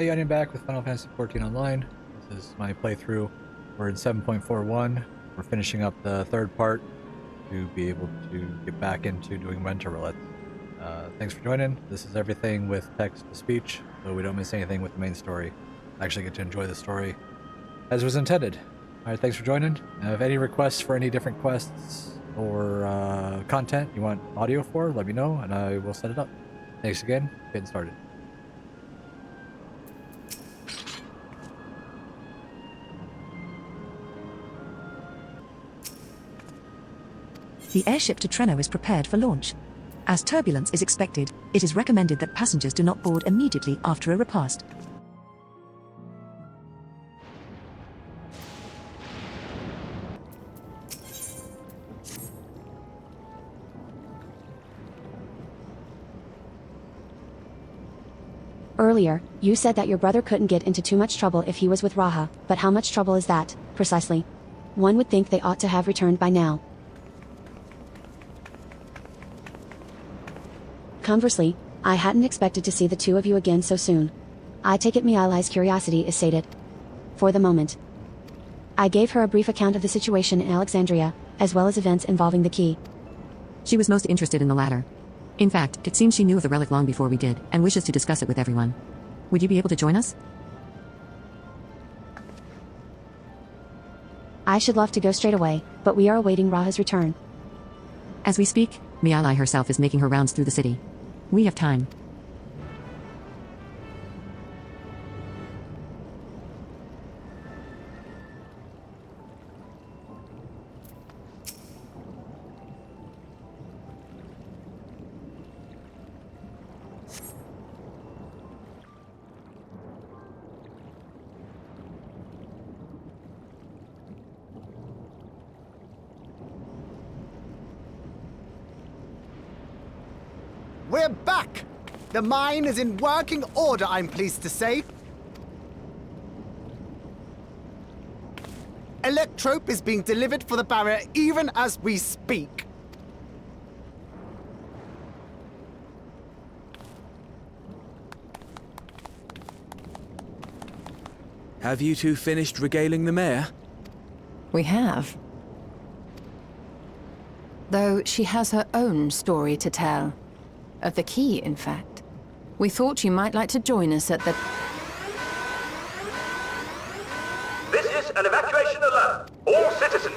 Hey, Onion back with Final Fantasy XIV Online. This is my playthrough. We're in 7.41. We're finishing up the third part to be able to get back into doing mentor roulettes. Thanks for joining. This is everything with text to speech, so we don't miss anything with the main story. I actually get to enjoy the story as was intended. Alright, thanks for joining. If any requests for any different quests or content you want audio for, let me know and I will set it up. Thanks again. Getting started. The airship to Treno is prepared for launch. As turbulence is expected, it is recommended that passengers do not board immediately after a repast. Earlier, you said that your brother couldn't get into too much trouble if he was with Raha, but how much trouble is that, precisely? One would think they ought to have returned by now. Conversely, I hadn't expected to see the two of you again so soon. I take it Mialai's curiosity is sated. For the moment. I gave her a brief account of the situation in Alexandria, as well as events involving the key. She was most interested in the latter. In fact, it seems she knew of the relic long before we did, and wishes to discuss it with everyone. Would you be able to join us? I should love to go straight away, but we are awaiting Raha's return. As we speak, Mialai herself is making her rounds through the city. We have time. We're back! The mine is in working order, I'm pleased to say. Electrope is being delivered for the barrier even as we speak. Have you two finished regaling the mayor? We have. Though she has her own story to tell. Of the key, in fact. We thought you might like to join us at the... This is an evacuation alert. All citizens,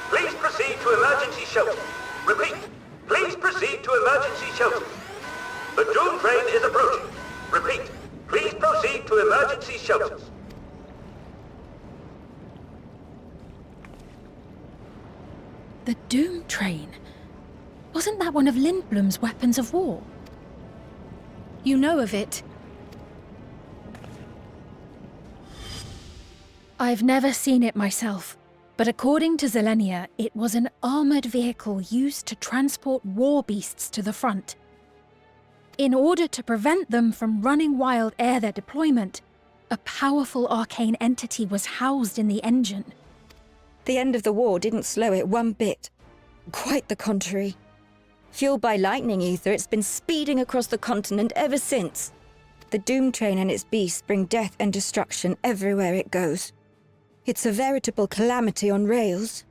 please proceed to emergency shelter. Repeat, please proceed to emergency shelter. The doom train is approaching. Repeat, please proceed to emergency shelters. The doom train? Wasn't that one of Lindblom's weapons of war? You know of it. I've never seen it myself, but according to Zelenia, it was an armored vehicle used to transport war beasts to the front. In order to prevent them from running wild ere their deployment, a powerful arcane entity was housed in the engine. The end of the war didn't slow it one bit. Quite the contrary. Fueled by lightning ether, it's been speeding across the continent ever since. The Doom Train and its beasts bring death and destruction everywhere it goes. It's a veritable calamity on rails.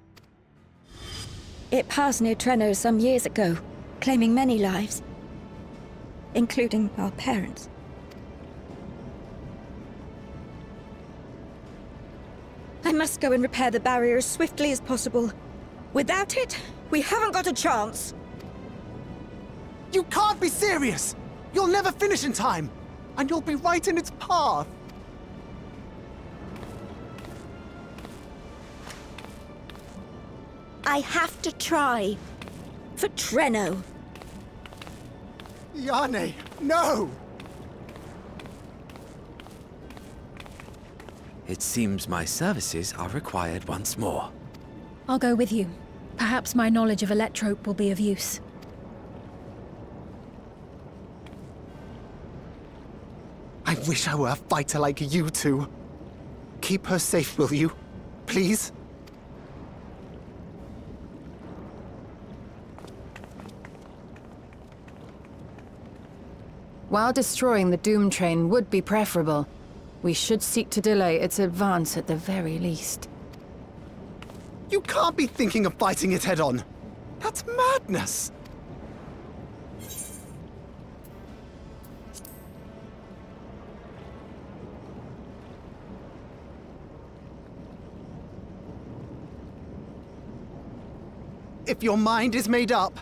It passed near Treno some years ago, claiming many lives, including our parents. I must go and repair the barrier as swiftly as possible. Without it, we haven't got a chance. You can't be serious! You'll never finish in time, and you'll be right in its path. I have to try. For Treno. Yane, no! It seems my services are required once more. I'll go with you. Perhaps my knowledge of Electrope will be of use. I wish I were a fighter like you two. Keep her safe, will you? Please? While destroying the Doom Train would be preferable, We should seek to delay its advance at the very least. You can't be thinking of fighting it head-on. That's madness! If your mind is made up,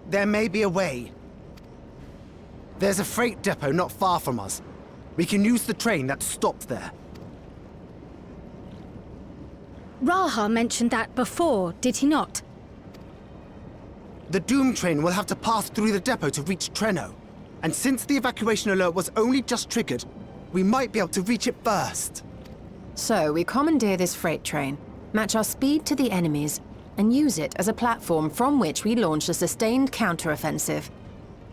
there may be a way. There's a freight depot not far from us. We can use the train that's stopped there. Raha mentioned that before, did he not? The Doom train will have to pass through the depot to reach Treno. And since the evacuation alert was only just triggered, we might be able to reach it first. So we commandeer this freight train, match our speed to the enemy's, and use it as a platform from which we launch a sustained counteroffensive.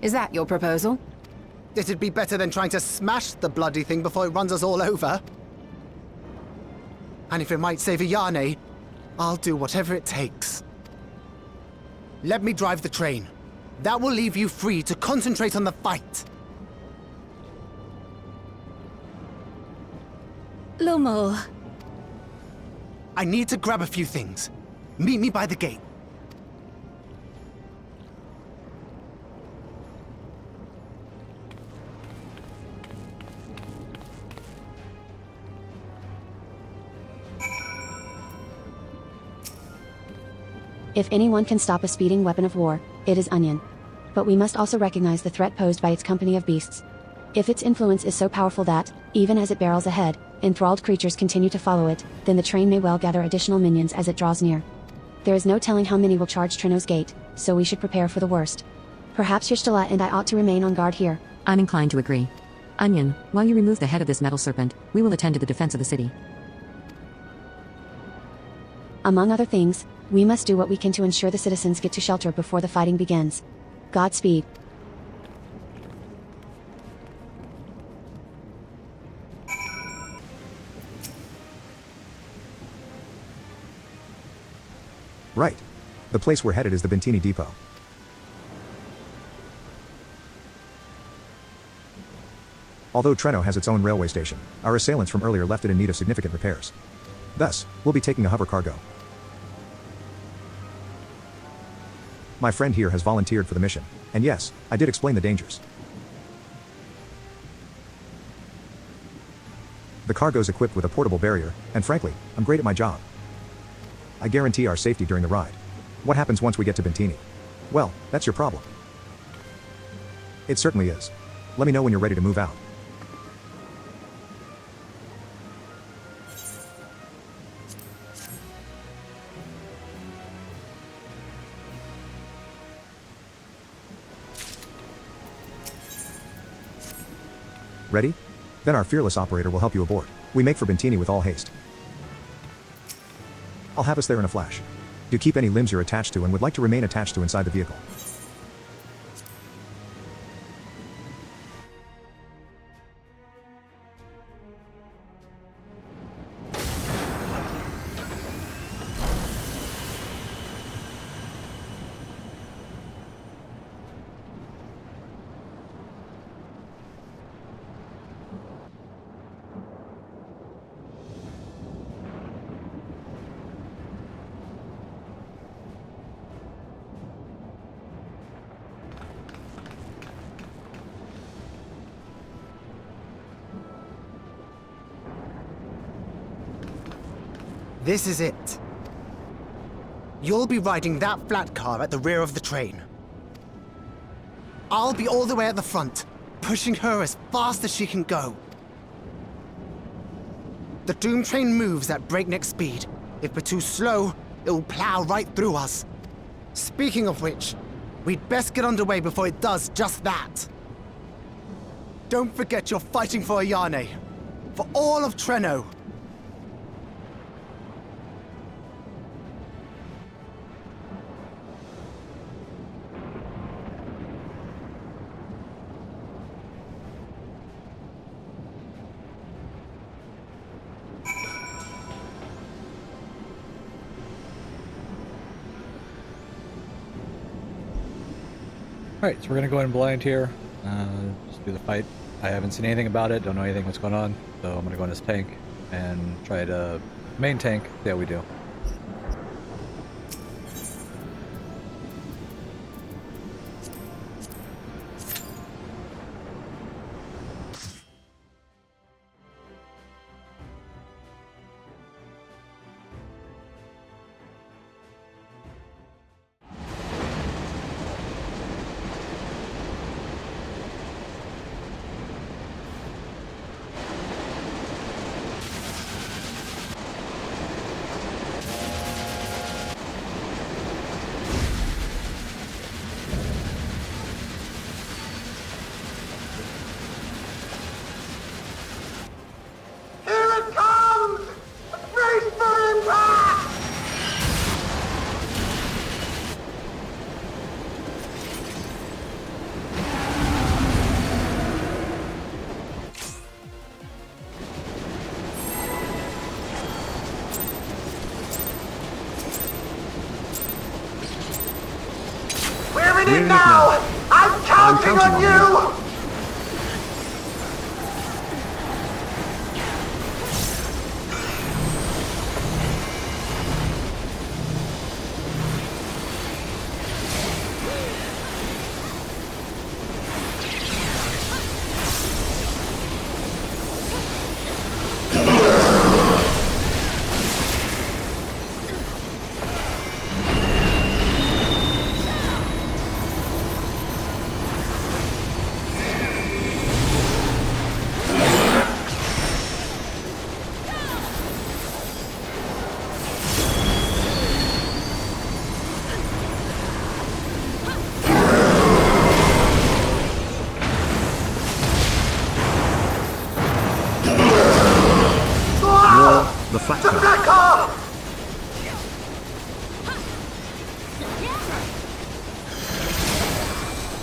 Is that your proposal? It'd be better than trying to smash the bloody thing before it runs us all over. And if it might save Ayane, I'll do whatever it takes. Let me drive the train. That will leave you free to concentrate on the fight. Lumul. I need to grab a few things. Meet me by the gate. If anyone can stop a speeding weapon of war, it is Onion. But we must also recognize the threat posed by its company of beasts. If its influence is so powerful that, even as it barrels ahead, enthralled creatures continue to follow it, then the train may well gather additional minions as it draws near. There is no telling how many will charge Treno's gate, so we should prepare for the worst. Perhaps Yishtala and I ought to remain on guard here. I'm inclined to agree. Onion, while you remove the head of this metal serpent, we will attend to the defense of the city. Among other things, we must do what we can to ensure the citizens get to shelter before the fighting begins. Godspeed. Right. The place we're headed is the Bentini Depot. Although Treno has its own railway station, our assailants from earlier left it in need of significant repairs. Thus, we'll be taking a hover cargo. My friend here has volunteered for the mission, and yes, I did explain the dangers. The cargo's equipped with a portable barrier, and frankly, I'm great at my job. I guarantee our safety during the ride. What happens once we get to Bentini? Well, that's your problem. It certainly is. Let me know when you're ready to move out. Ready? Then our fearless operator will help you aboard. We make for Bentini with all haste. I'll have us there in a flash. Do keep any limbs you're attached to and would like to remain attached to inside the vehicle. This is it. You'll be riding that flat car at the rear of the train. I'll be all the way at the front, pushing her as fast as she can go. The Doom train moves at breakneck speed. If we're too slow, it'll plow right through us. Speaking of which, we'd best get underway before it does just that. Don't forget you're fighting for Ayane. For all of Treno. Alright, so we're gonna go in blind here. Just do the fight I haven't seen anything about it, don't know anything what's going on, so I'm gonna go in this tank and try to main tank, see how we do. We're in it now! I'm counting on you! The flat car. Black car!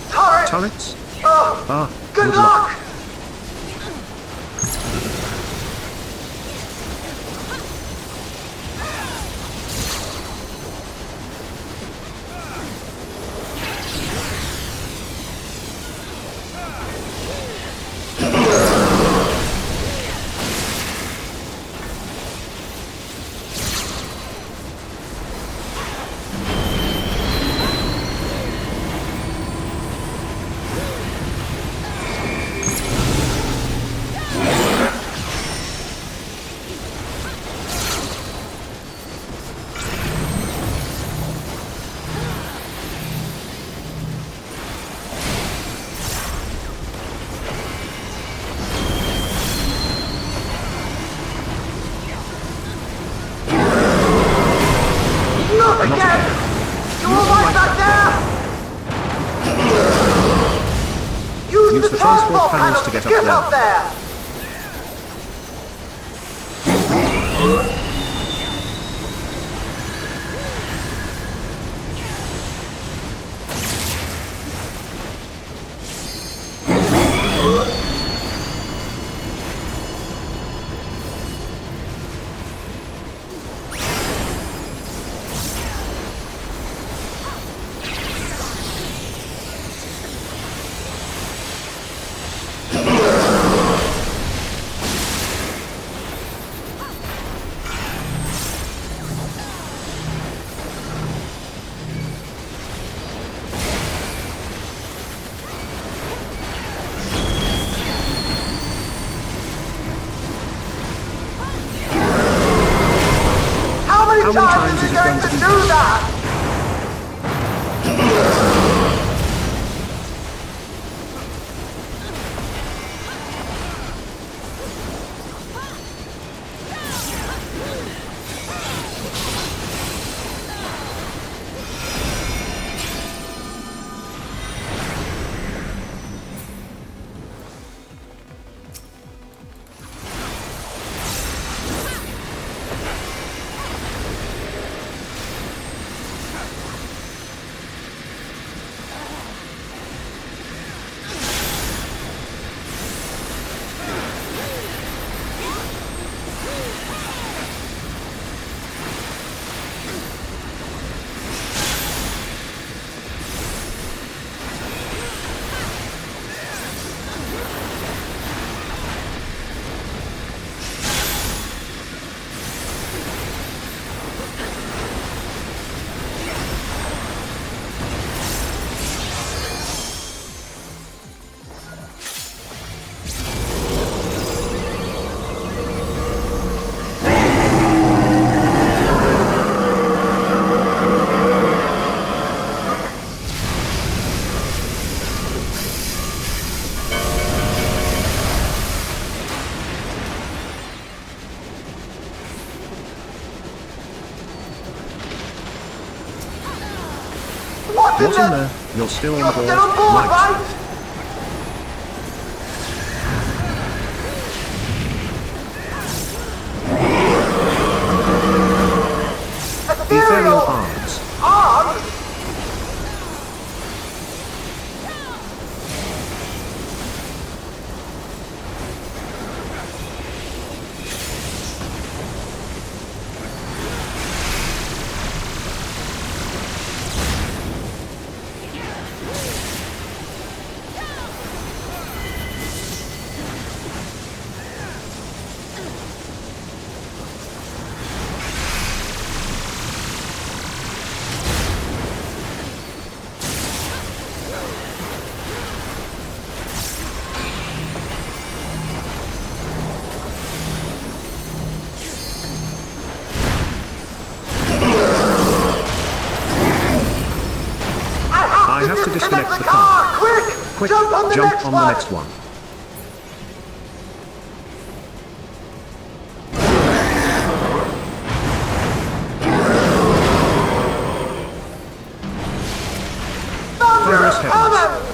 Turret! Turrets? Oh, good luck! Not again! You all right back there? Use the transport panels to get up there! Captain, What in there? You're still on board? Still on board, Right. right? Ethereal arms. Arms? I have to disconnect the car. Quick! Quick, Jump on the next on one! the next one. Thunder! Fire us heavens. Hammer!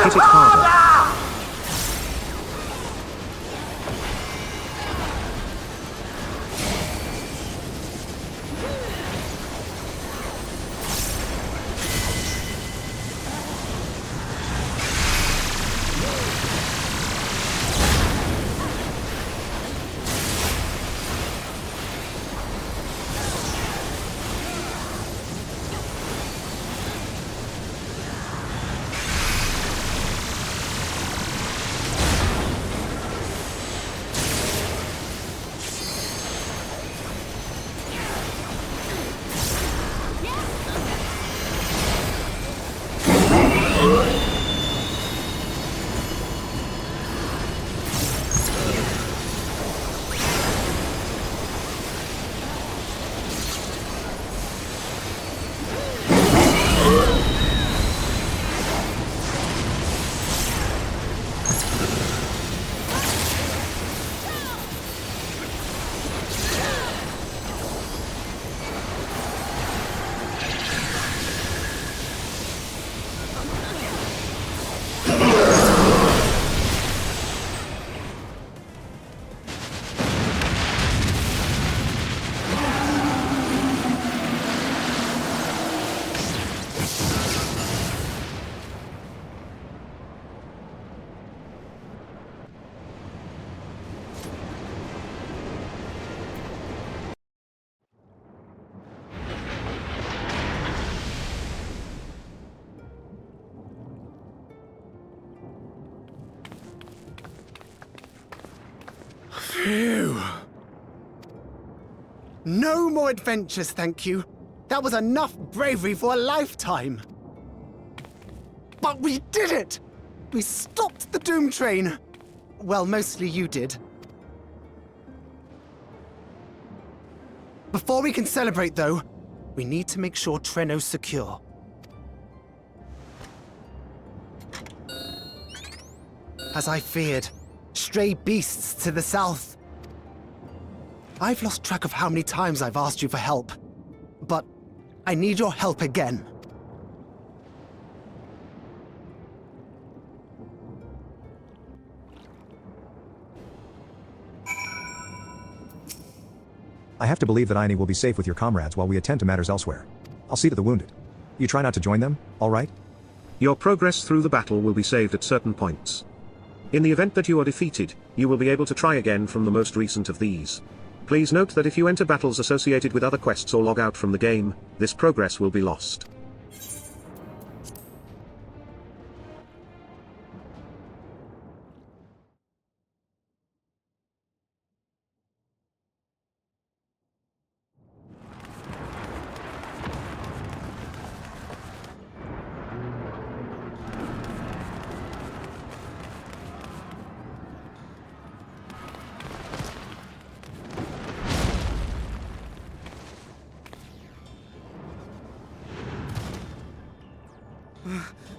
Hit it harder. Phew. No more adventures, thank you. That was enough bravery for a lifetime. But we did it! We stopped the Doom Train! Well, mostly you did. Before we can celebrate, though, we need to make sure Treno's secure. As I feared, stray beasts to the south. I've lost track of how many times I've asked you for help, but I need your help again. I have to believe that Aine will be safe with your comrades while we attend to matters elsewhere. I'll see to the wounded. You try not to join them, all right? Your progress through the battle will be saved at certain points. In the event that you are defeated, you will be able to try again from the most recent of these. Please note that if you enter battles associated with other quests or log out from the game, this progress will be lost.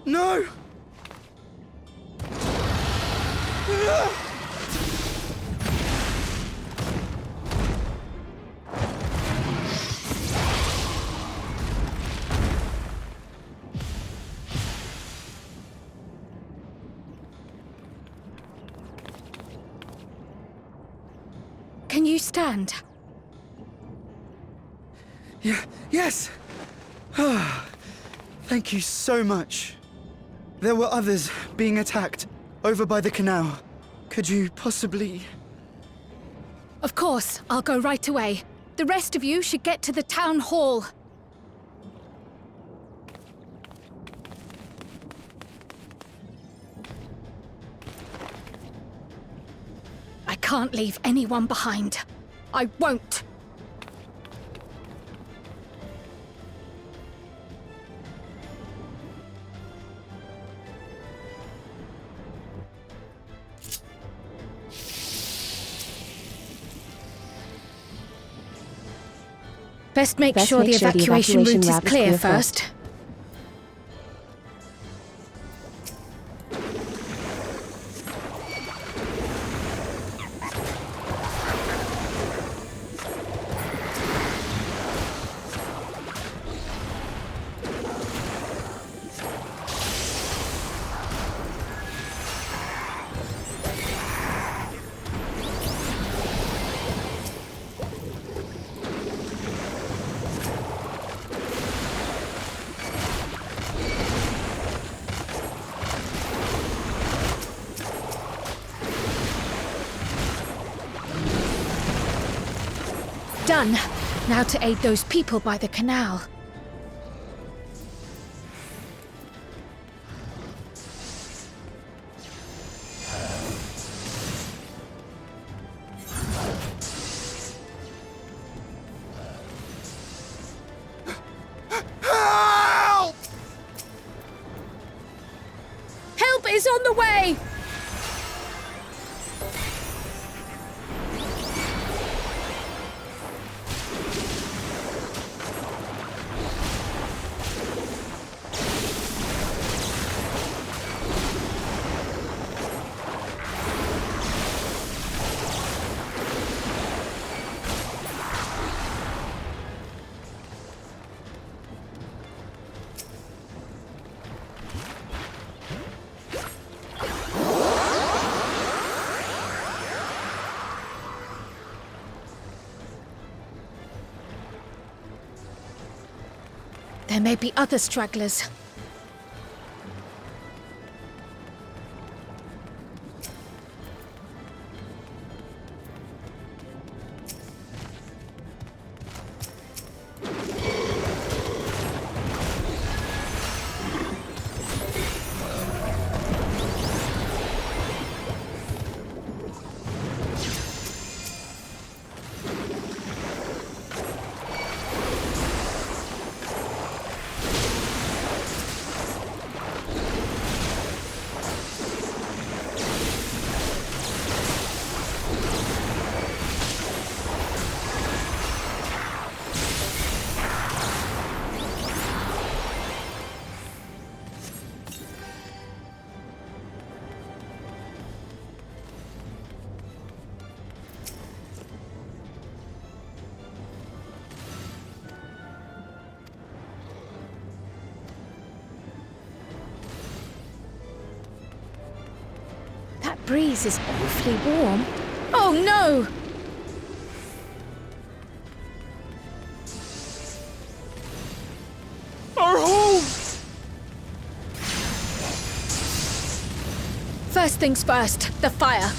No! Can you stand? Yes! Thank you so much. There were others being attacked over by the canal. Could you possibly... Of course, I'll go right away. The rest of you should get to the town hall. I can't leave anyone behind. I won't. Best make sure the evacuation route is clear first. Done. Now to aid those people by the canal. Help! Help is on the way! There may be other stragglers. breeze is awfully warm. Oh no! Our home! First things first, the fire.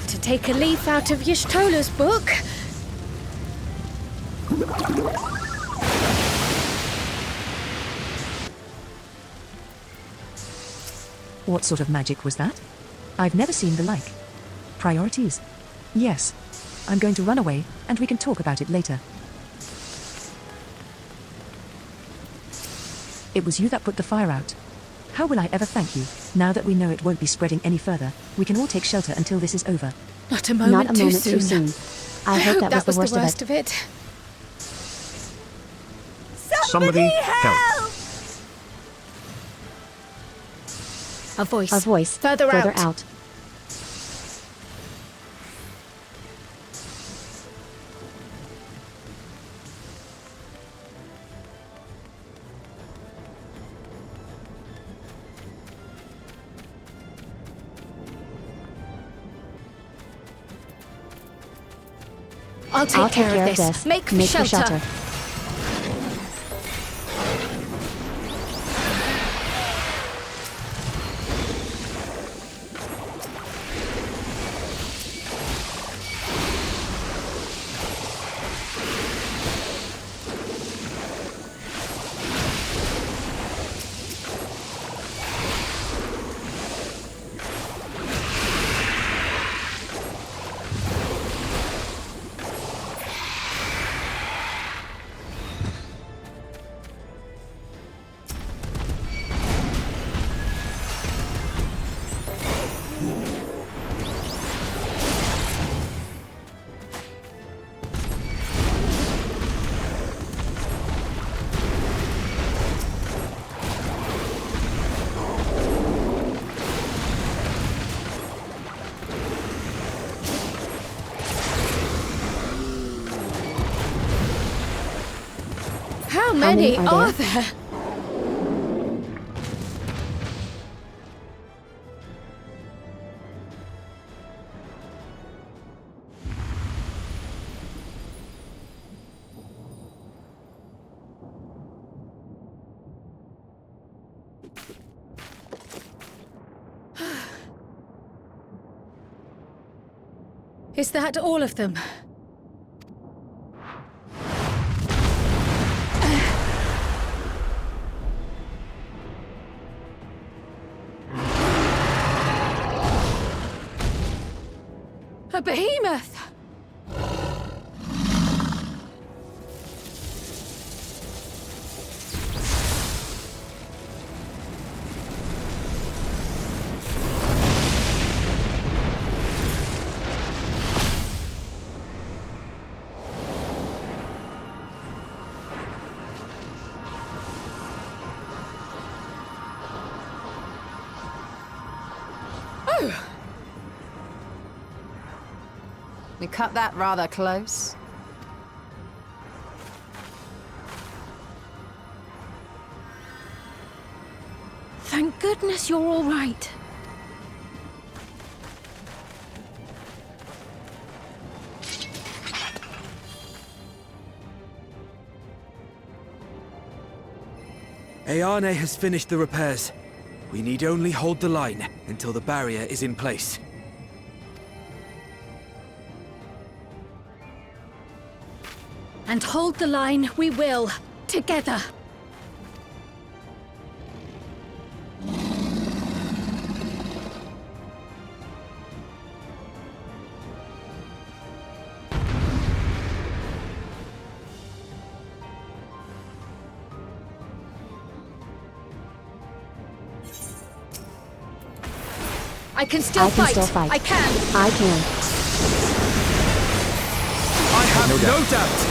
To take a leaf out of Y'shtola's book. What sort of magic was that? I've never seen the like. Priorities? Yes. I'm going to run away, and we can talk about it later. It was you that put the fire out. How will I ever thank you? Now that we know it won't be spreading any further, we can all take shelter until this is over. Not a moment, too soon. I hope that was the worst of it. Somebody help! A voice. A voice. Further out. I'll take care of this. Make for shelter. How many are there? Is that all of them? A behemoth! Oh! We cut that rather close. Thank goodness you're all right. Ayane has finished the repairs. We need only hold the line until the barrier is in place. And hold the line we will, together. I can still fight. I can. I can. I have no doubt.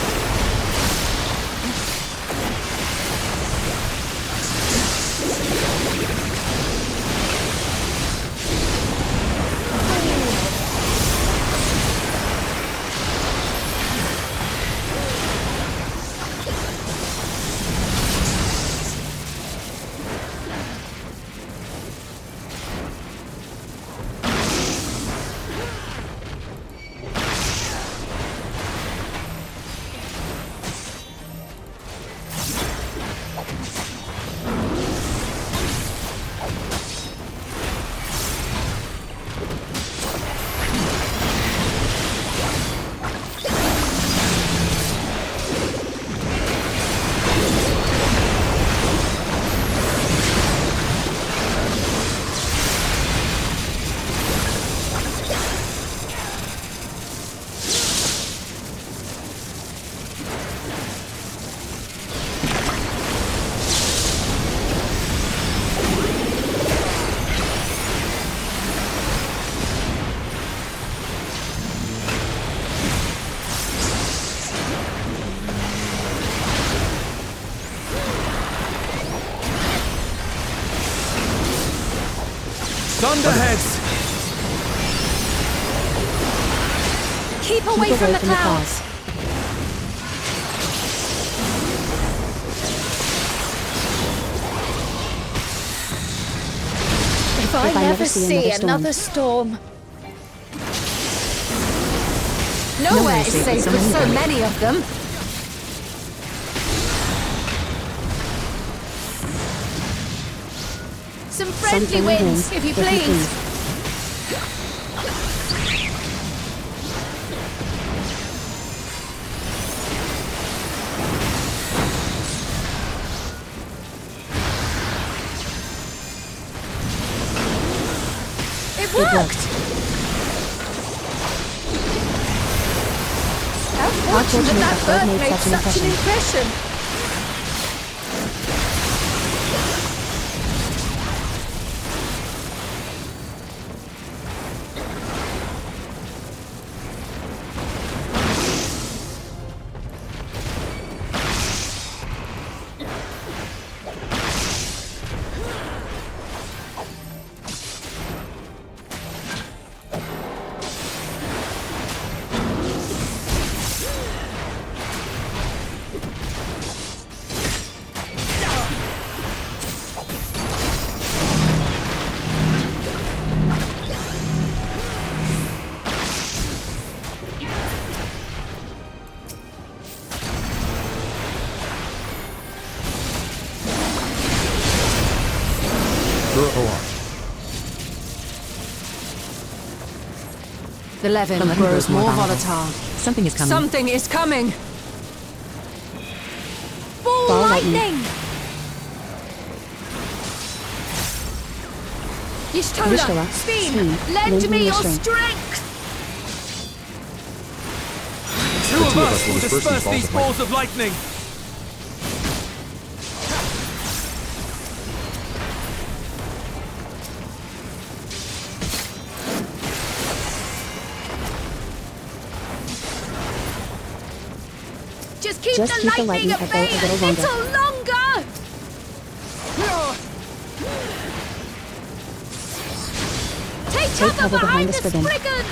Thunderheads! Keep away from the clouds. If I never see another storm. Nowhere is safe with so many of them. Some friendly winds, if you please. It worked! How fortunate that bird made such an impression! The Levin grows more volatile. Something is coming. Something is coming! Ball lightning! Y'shtola, speed, lend me your strength! Two of us will disperse these balls of lightning! Just keep the lightning at bay a little longer! Take cover behind this brigand!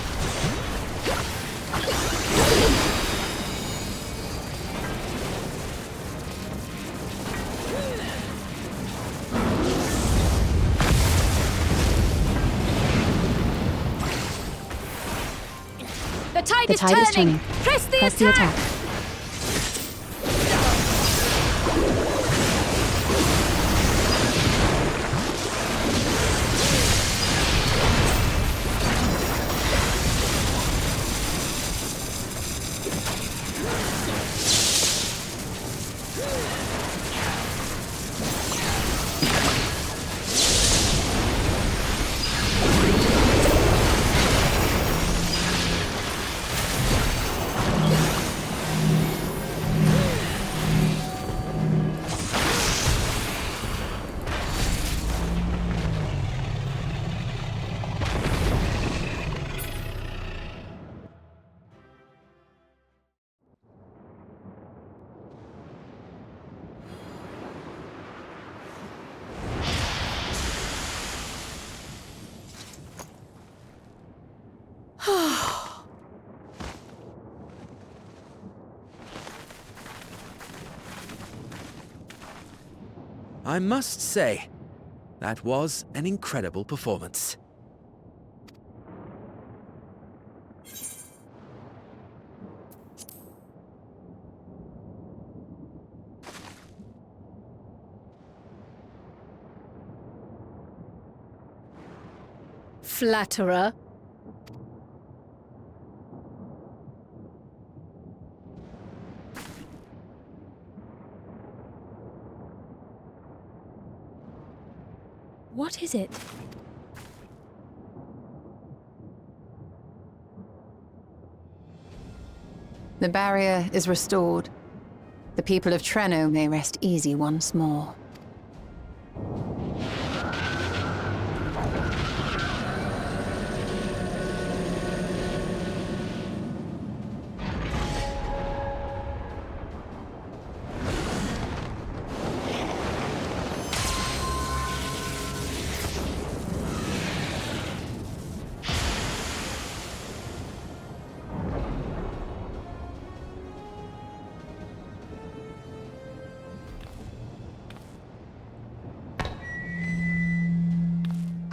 The tide is turning! Press the attack! I must say, that was an incredible performance. Flatterer. What is it? The barrier is restored. The people of Treno may rest easy once more.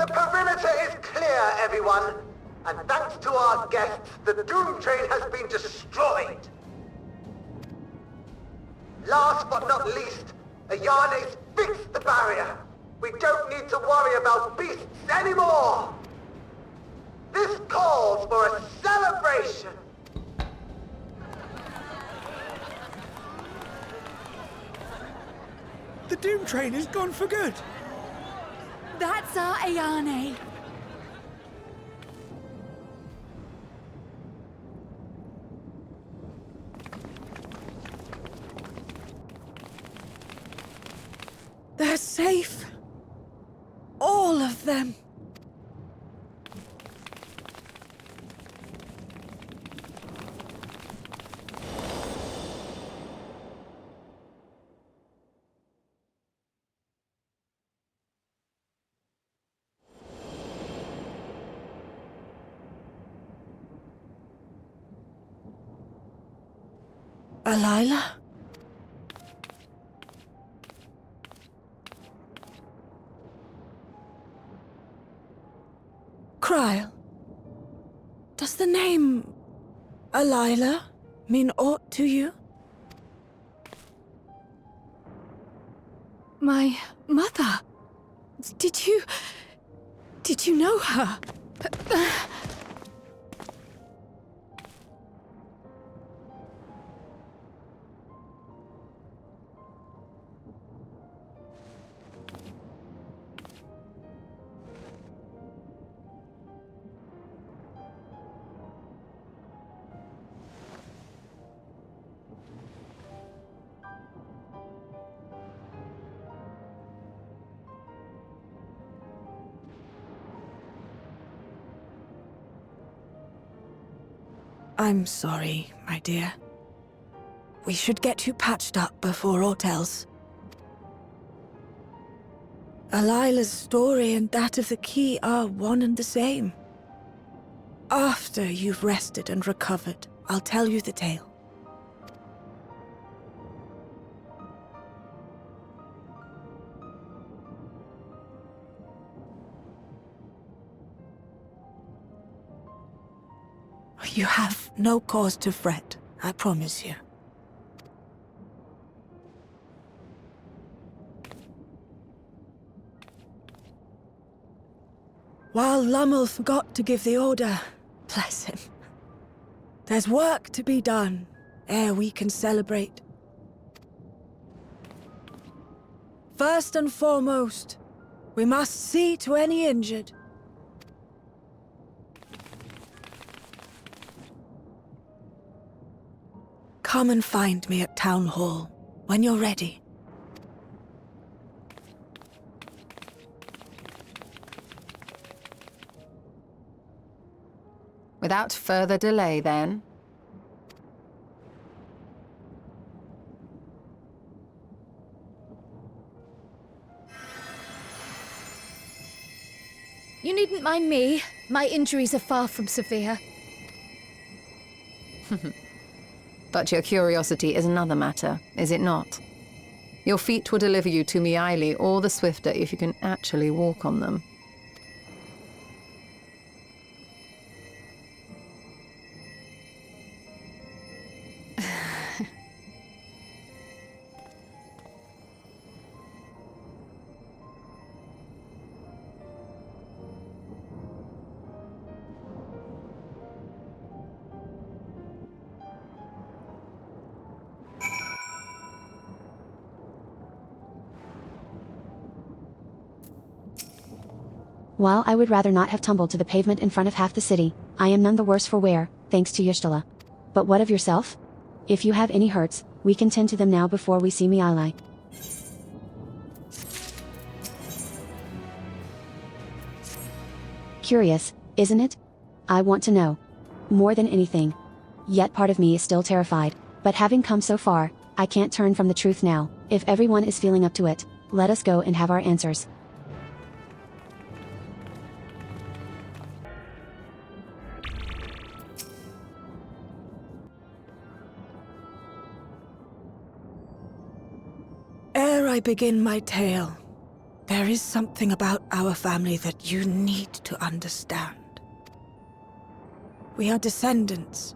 The perimeter is clear, everyone. And thanks to our guests, the Doom Train has been destroyed. Last but not least, Ayane's fixed the barrier. We don't need to worry about beasts anymore. This calls for a celebration. The Doom Train is gone for good. That's our Ayane. They're safe. All of them. Alila? Kryl, does the name Alila mean aught to you? My mother? Did you know her? I'm sorry, my dear. We should get you patched up before aught else. Alila's story and that of the key are one and the same. After you've rested and recovered, I'll tell you the tale. You have no cause to fret, I promise you. While Lummel forgot to give the order, bless him, there's work to be done ere we can celebrate. First and foremost, we must see to any injured. Come and find me at Town Hall when you're ready. Without further delay, then. You needn't mind me. My injuries are far from severe. But your curiosity is another matter, is it not? Your feet will deliver you to Miaili all the swifter if you can actually walk on them. While I would rather not have tumbled to the pavement in front of half the city, I am none the worse for wear, thanks to Ystala. But what of yourself? If you have any hurts, we can tend to them now before we see Miaili. Curious, isn't it? I want to know. More than anything. Yet part of me is still terrified, but having come so far, I can't turn from the truth now. If everyone is feeling up to it, let us go and have our answers. Ere I begin my tale, There is something about our family that you need to understand. We are descendants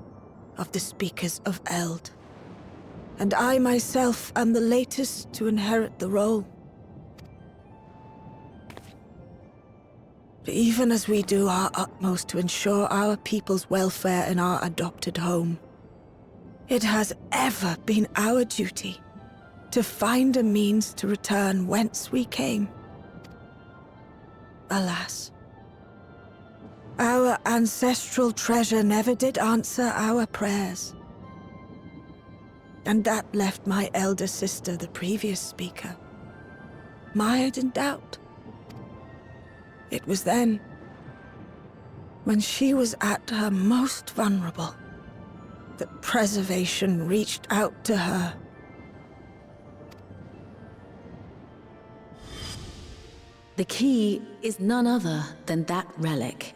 of the Speakers of Eld, and I myself am the latest to inherit the role. But even as we do our utmost to ensure our people's welfare in our adopted home, it has ever been our duty to find a means to return whence we came. Alas, our ancestral treasure never did answer our prayers. And that left my elder sister, the previous speaker, mired in doubt. It was then, when she was at her most vulnerable, that preservation reached out to her. The key is none other than that relic,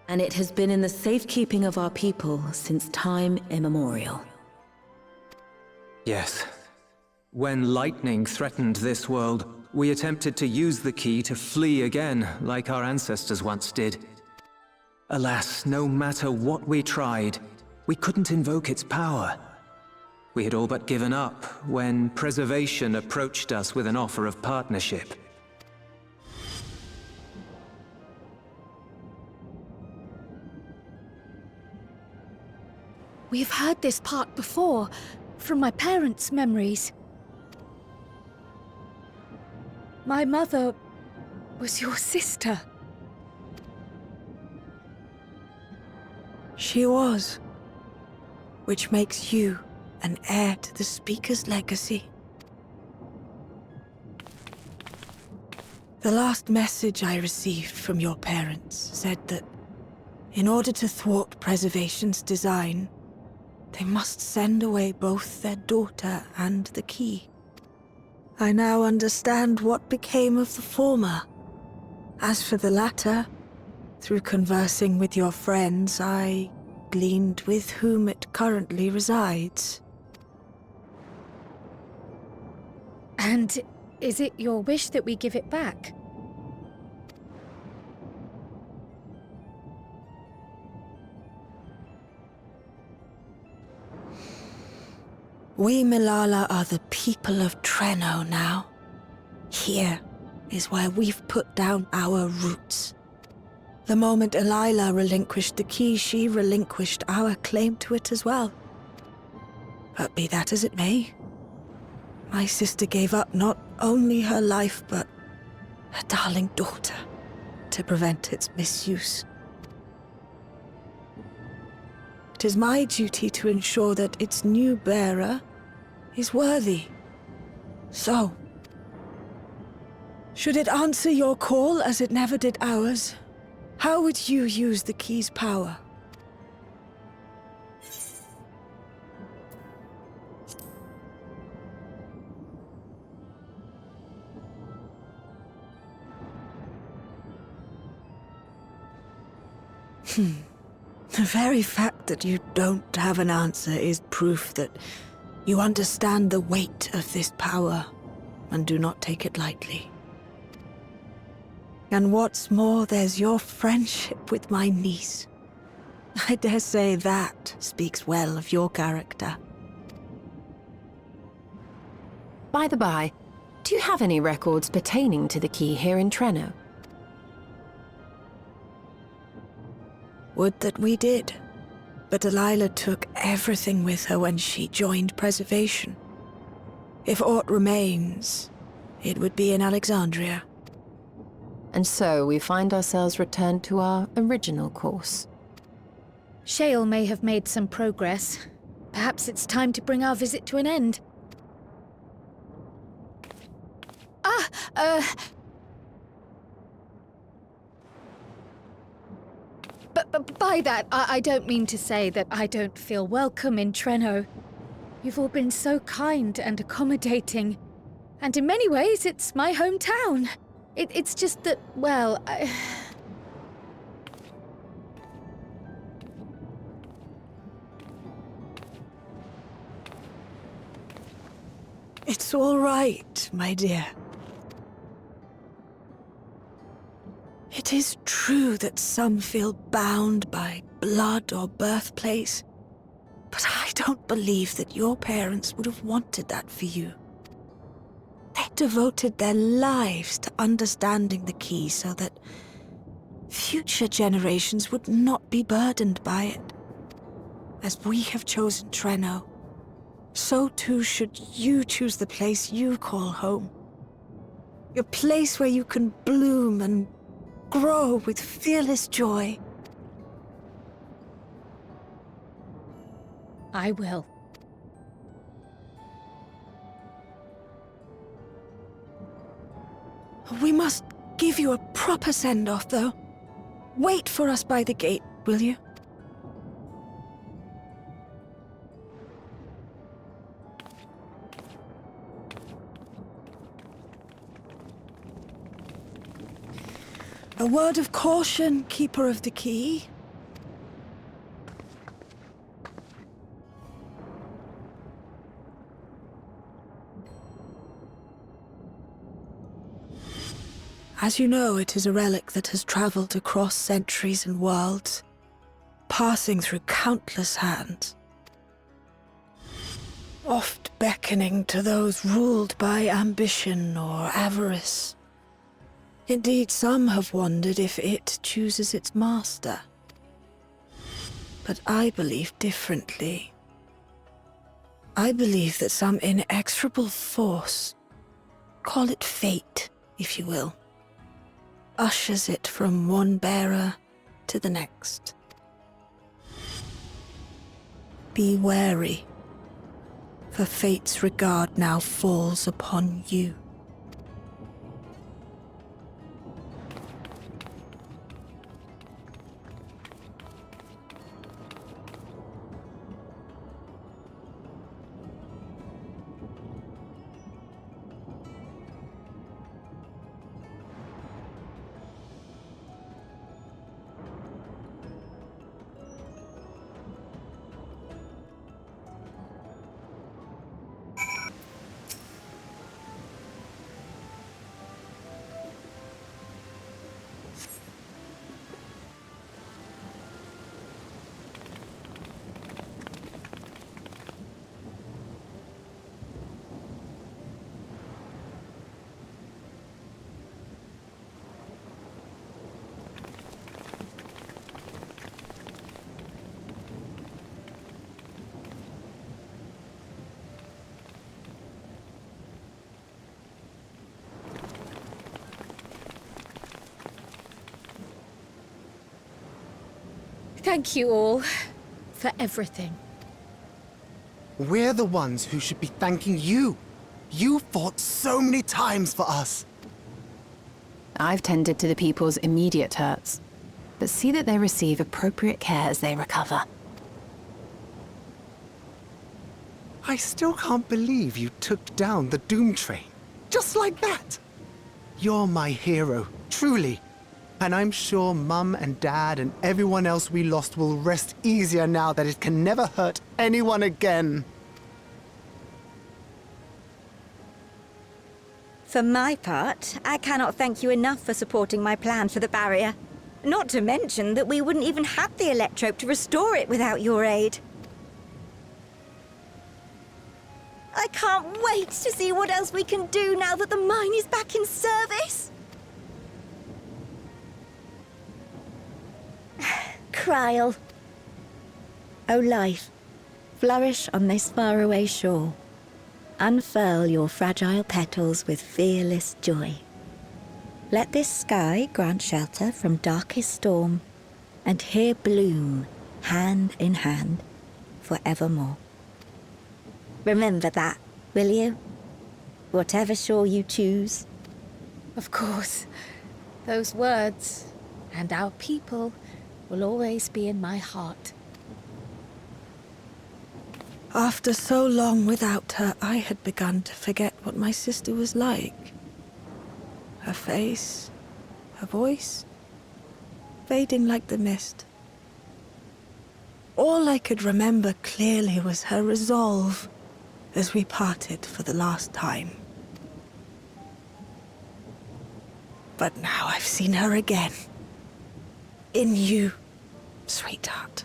and it has been in the safekeeping of our people since time immemorial. Yes. When lightning threatened this world, we attempted to use the key to flee again, like our ancestors once did. Alas, no matter what we tried, we couldn't invoke its power. We had all but given up when Preservation approached us with an offer of partnership. We've heard this part before, from my parents' memories. My mother was your sister. She was, which makes you an heir to the Speaker's legacy. The last message I received from your parents said that in order to thwart Preservation's design, they must send away both their daughter and the key. I now understand what became of the former. As for the latter, through conversing with your friends, I gleaned with whom it currently resides. And is it your wish that we give it back? We Milala are the people of Treno now. Here is where we've put down our roots. The moment Elila relinquished the key, she relinquished our claim to it as well. But be that as it may, my sister gave up not only her life, but her darling daughter, to prevent its misuse. It is my duty to ensure that its new bearer is worthy. So, should it answer your call as it never did ours, how would you use the key's power? The very fact that you don't have an answer is proof that you understand the weight of this power and do not take it lightly. And what's more, there's your friendship with my niece. I dare say that speaks well of your character. By the by, do you have any records pertaining to the key here in Treno? Would that we did. But Delilah took everything with her when she joined Preservation. If aught remains, it would be in Alexandria. And so we find ourselves returned to our original course. Shale may have made some progress. Perhaps it's time to bring our visit to an end. But by that, I don't mean to say that I don't feel welcome in Treno. You've all been so kind and accommodating. And in many ways, it's my hometown. It's just that, well, It's all right, my dear. It is true that some feel bound by blood or birthplace, but I don't believe that your parents would have wanted that for you. They devoted their lives to understanding the key so that future generations would not be burdened by it. As we have chosen Treno, so too should you choose the place you call home. A place where you can bloom and grow with fearless joy. I will. We must give you a proper send-off, though. Wait for us by the gate, will you? A word of caution, Keeper of the Key. As you know, it is a relic that has traveled across centuries and worlds, passing through countless hands, oft beckoning to those ruled by ambition or avarice. Indeed, some have wondered if it chooses its master. But I believe differently. I believe that some inexorable force, call it fate, if you will, ushers it from one bearer to the next. Be wary, for fate's regard now falls upon you. Thank you all for everything. We're the ones who should be thanking you. You fought so many times for us. I've tended to the people's immediate hurts, but see that they receive appropriate care as they recover. I still can't believe you took down the Doom Train. Just like that. You're my hero, truly. And I'm sure Mum and Dad and everyone else we lost will rest easier now that it can never hurt anyone again. For my part, I cannot thank you enough for supporting my plan for the barrier. Not to mention that we wouldn't even have the electrope to restore it without your aid. I can't wait to see what else we can do now that the mine is back in service. Kryl. O life, flourish on this faraway shore. Unfurl your fragile petals with fearless joy. Let this sky grant shelter from darkest storm, and here bloom, hand in hand, forevermore. Remember that, will you? Whatever shore you choose. Of course. Those words, and our people, will always be in my heart. After so long without her, I had begun to forget what my sister was like. Her face, her voice, fading like the mist. All I could remember clearly was her resolve as we parted for the last time. But now I've seen her again. In you, sweetheart.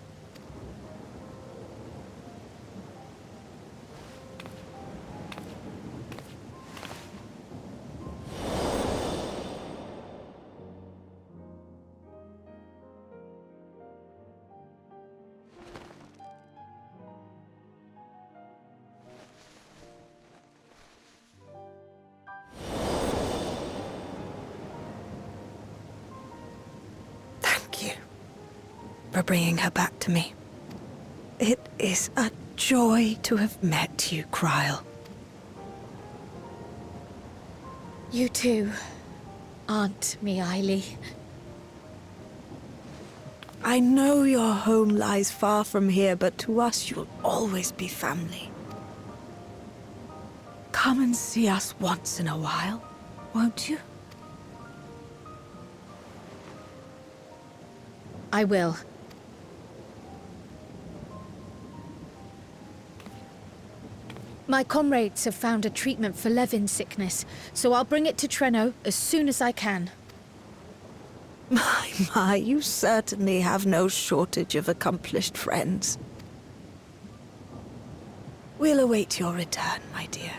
For bringing her back to me. It is a joy to have met you, Kryle. You too, Aunt Miaili. I know your home lies far from here, but to us you'll always be family. Come and see us once in a while, won't you? I will. My comrades have found a treatment for Levin's sickness, so I'll bring it to Treno as soon as I can. My, you certainly have no shortage of accomplished friends. We'll await your return, my dear.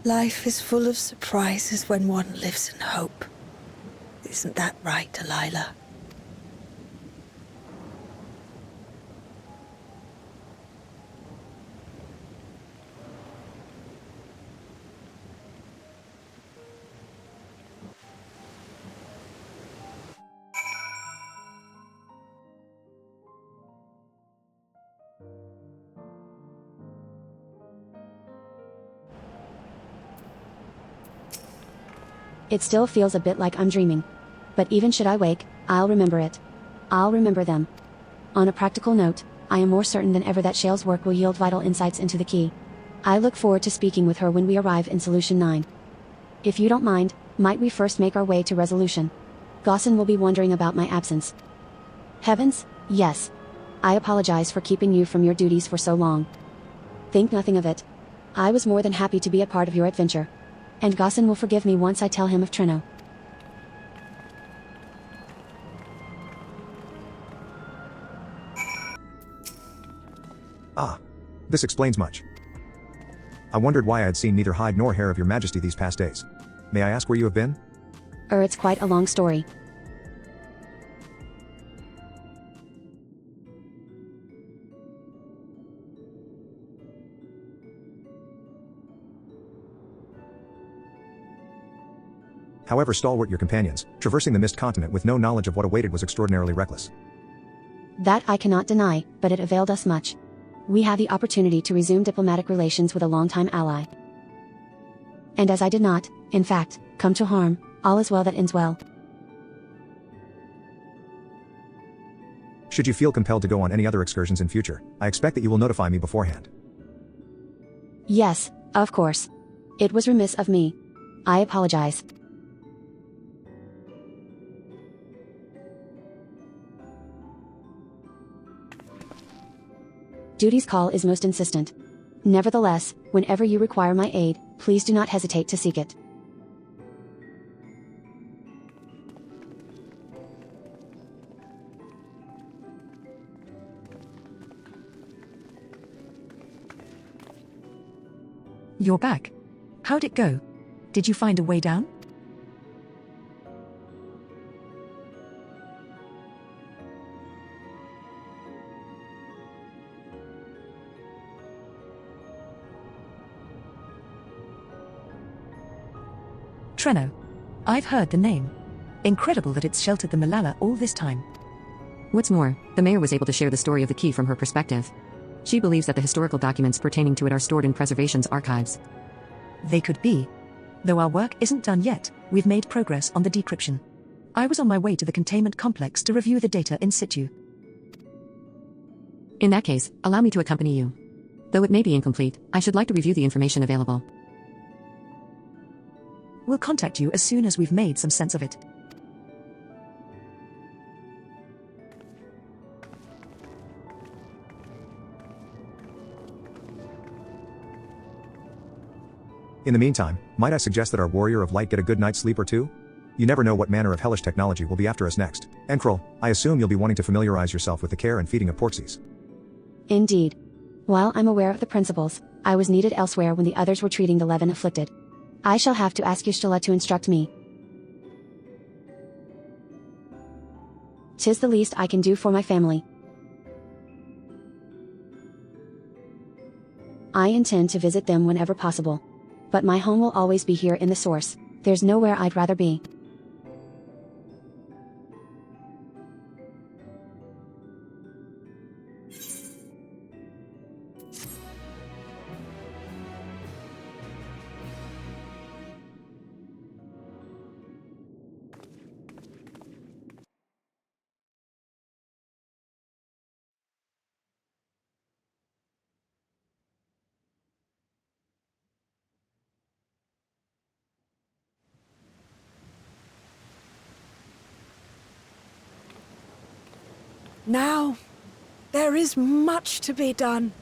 Life is full of surprises when one lives in hope. Isn't that right, Delilah? It still feels a bit like I'm dreaming. But even should I wake, I'll remember it. I'll remember them. On a practical note, I am more certain than ever that Shale's work will yield vital insights into the key. I look forward to speaking with her when we arrive in Solution 9. If you don't mind, might we first make our way to Resolution? Gaussen will be wondering about my absence. Heavens, yes. I apologize for keeping you from your duties for so long. Think nothing of it. I was more than happy to be a part of your adventure. And Gaussen will forgive me once I tell him of Treno. Ah. This explains much. I wondered why I had seen neither hide nor hair of your majesty these past days. May I ask where you have been? It's quite a long story. However stalwart your companions, traversing the Mist Continent with no knowledge of what awaited was extraordinarily reckless. That I cannot deny, but it availed us much. We had the opportunity to resume diplomatic relations with a longtime ally. And as I did not, in fact, come to harm, all is well that ends well. Should you feel compelled to go on any other excursions in future, I expect that you will notify me beforehand. Yes, of course. It was remiss of me. I apologize. Duty's call is most insistent. Nevertheless, whenever you require my aid, please do not hesitate to seek it. You're back. How'd it go? Did you find a way down? Treno. I've heard the name. Incredible that it's sheltered the Malala all this time. What's more, the mayor was able to share the story of the key from her perspective. She believes that the historical documents pertaining to it are stored in Preservation's archives. They could be. Though our work isn't done yet, we've made progress on the decryption. I was on my way to the containment complex to review the data in situ. In that case, allow me to accompany you. Though it may be incomplete, I should like to review the information available. We'll contact you as soon as we've made some sense of it. In the meantime, might I suggest that our warrior of light get a good night's sleep or two? You never know what manner of hellish technology will be after us next. Enkril, I assume you'll be wanting to familiarize yourself with the care and feeding of porxies. Indeed. While I'm aware of the principles, I was needed elsewhere when the others were treating the Levin afflicted. I shall have to ask Ystala to instruct me. 'Tis the least I can do for my family. I intend to visit them whenever possible. But my home will always be here in the source. There's nowhere I'd rather be. Now, there is much to be done.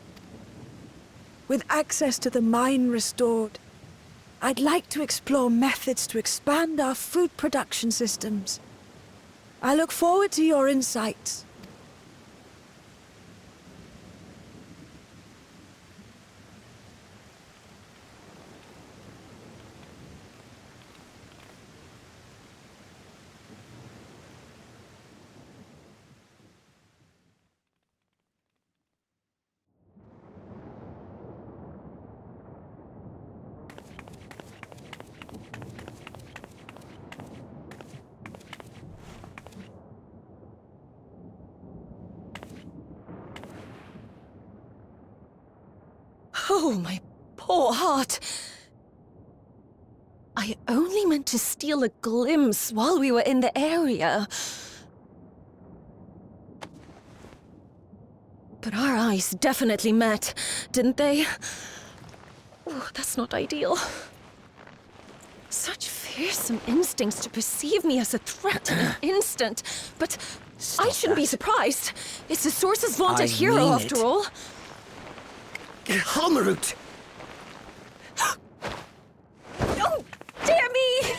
With access to the mine restored, I'd like to explore methods to expand our food production systems. I look forward to your insights. Oh, my poor heart. I only meant to steal a glimpse while we were in the area. But our eyes definitely met, didn't they? Oh, that's not ideal. Such fearsome instincts to perceive me as a threat in an instant. But I shouldn't be surprised. It's the Source's vaunted hero, after all. Halmarut! Oh, dear me!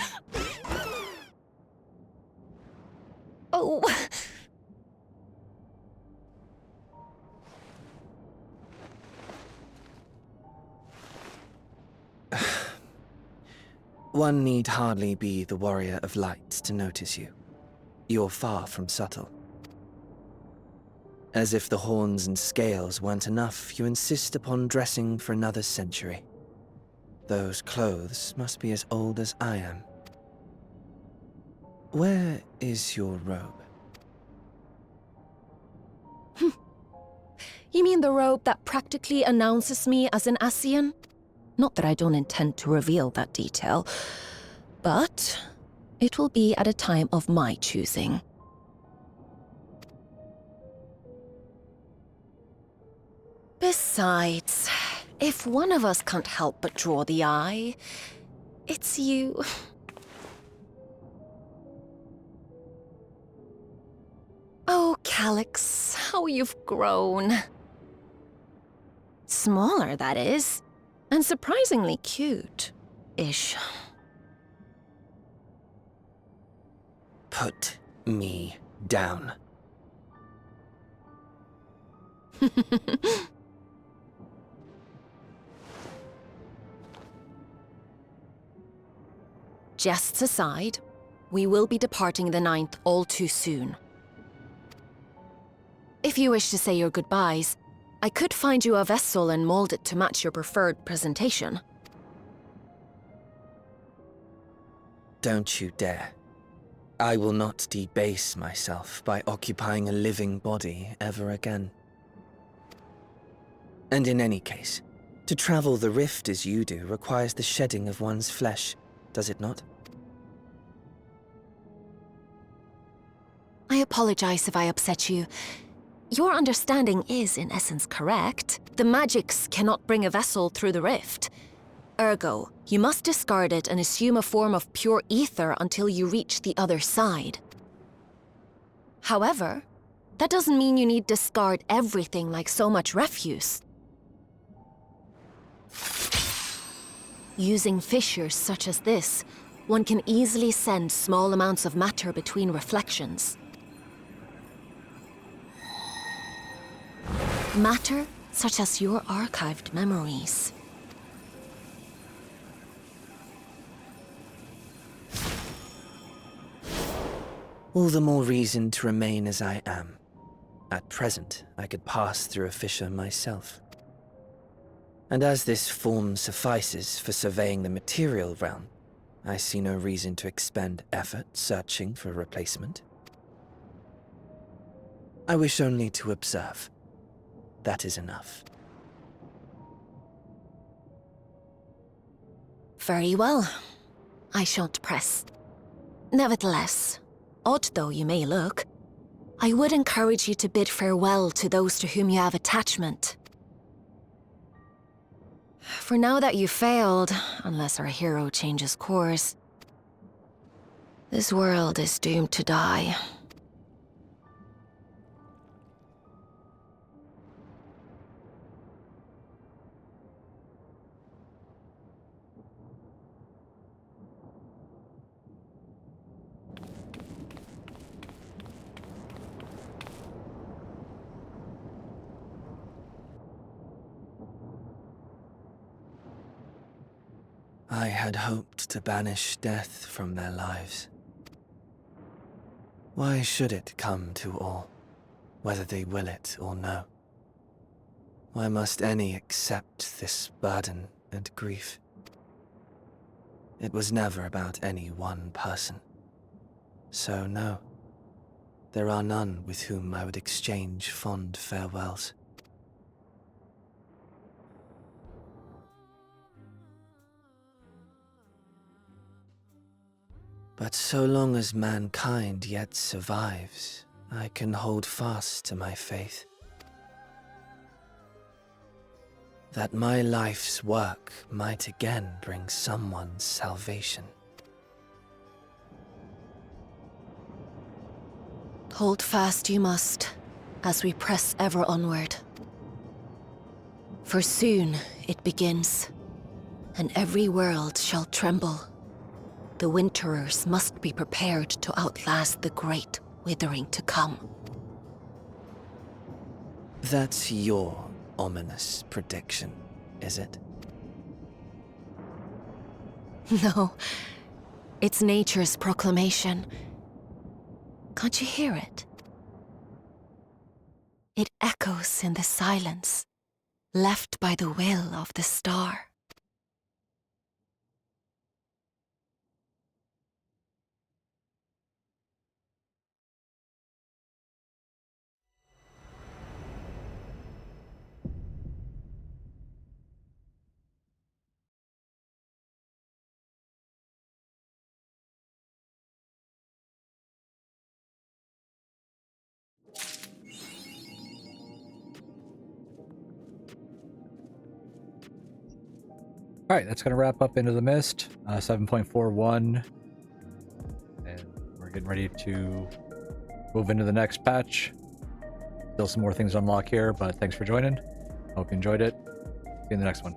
Oh. One need hardly be the warrior of light to notice you. You're far from subtle. As if the horns and scales weren't enough, you insist upon dressing for another century. Those clothes must be as old as I am. Where is your robe? You mean the robe that practically announces me as an Ascian? Not that I don't intend to reveal that detail, but it will be at a time of my choosing. Besides, if one of us can't help but draw the eye, it's you. Oh, Calyx, how you've grown. Smaller, that is. And surprisingly cute-ish. Put me down. Jests aside, we will be departing the 9th all too soon. If you wish to say your goodbyes, I could find you a vessel and mold it to match your preferred presentation. Don't you dare. I will not debase myself by occupying a living body ever again. And in any case, to travel the rift as you do requires the shedding of one's flesh, does it not? I apologize if I upset you. Your understanding is, in essence, correct. The magics cannot bring a vessel through the rift. Ergo, you must discard it and assume a form of pure ether until you reach the other side. However, that doesn't mean you need discard everything like so much refuse. Using fissures such as this, one can easily send small amounts of matter between reflections. Matter such as your archived memories. All the more reason to remain as I am. At present, I could pass through a fissure myself. And as this form suffices for surveying the material realm, I see no reason to expend effort searching for a replacement. I wish only to observe. That is enough. Very well. I shan't press. Nevertheless, odd though you may look, I would encourage you to bid farewell to those to whom you have attachment. For now that you've failed, unless our hero changes course, this world is doomed to die. I had hoped to banish death from their lives. Why should it come to all, whether they will it or no? Why must any accept this burden and grief? It was never about any one person. So no, there are none with whom I would exchange fond farewells. But so long as mankind yet survives, I can hold fast to my faith. That my life's work might again bring someone's salvation. Hold fast you must, as we press ever onward. For soon it begins, and every world shall tremble. The Winterers must be prepared to outlast the great withering to come. That's your ominous prediction, is it? No, it's nature's proclamation. Can't you hear it? It echoes in the silence, left by the will of the star. All right, that's going to wrap up Into the Mist, 7.41. And we're getting ready to move into the next patch. Still some more things to unlock here, but thanks for joining. Hope you enjoyed it. See you in the next one.